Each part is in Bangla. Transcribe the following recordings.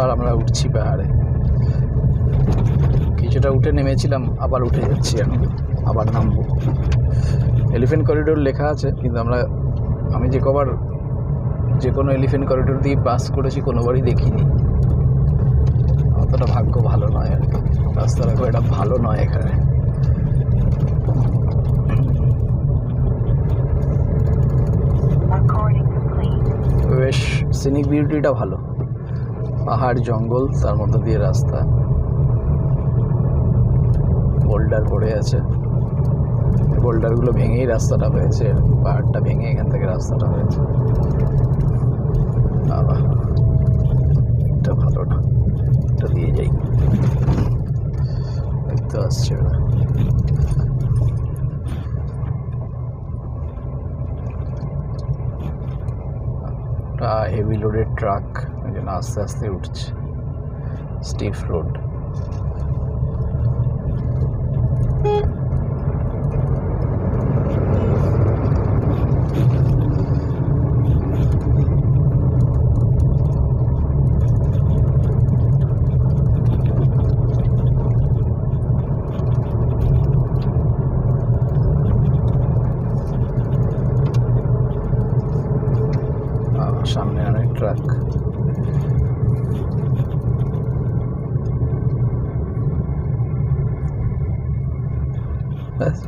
আবার আমরা উঠছি পাহাড়ে। কিছুটা উঠে নেমেছিলাম, আবার উঠে যাচ্ছি, এখন আবার নামবো। এলিফ্যান্ট করিডোর লেখা আছে, কিন্তু আমি যে কোনো এলিফ্যান্ট করিডোর দিয়ে পাস করেছি, কোনোবারই দেখিনি। অতটা ভাগ্য ভালো নয় আর কি, রাস্তাটা খুব একটা ভালো নয় এখানে। বেশ সিনিক বিউটিটা ভালো, পাহাড় জঙ্গল, তার মধ্যে দিয়ে রাস্তা, বোল্ডার পড়ে আছে। বোল্ডারগুলো ভেঙেই রাস্তাটা হয়েছে, পাহাড়টা ভেঙে এখান থেকে রাস্তাটা হয়েছে। বাবা, এটা ভালো না, এটা দিয়ে যাই। দেখতে আসছে ওরা। হেভি লোডেড ট্রাক, ওই জন্য আস্তে আস্তে উঠছে। স্টিফ রোড। সামনে অনেক ট্রাক।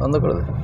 বন্ধ করে দে।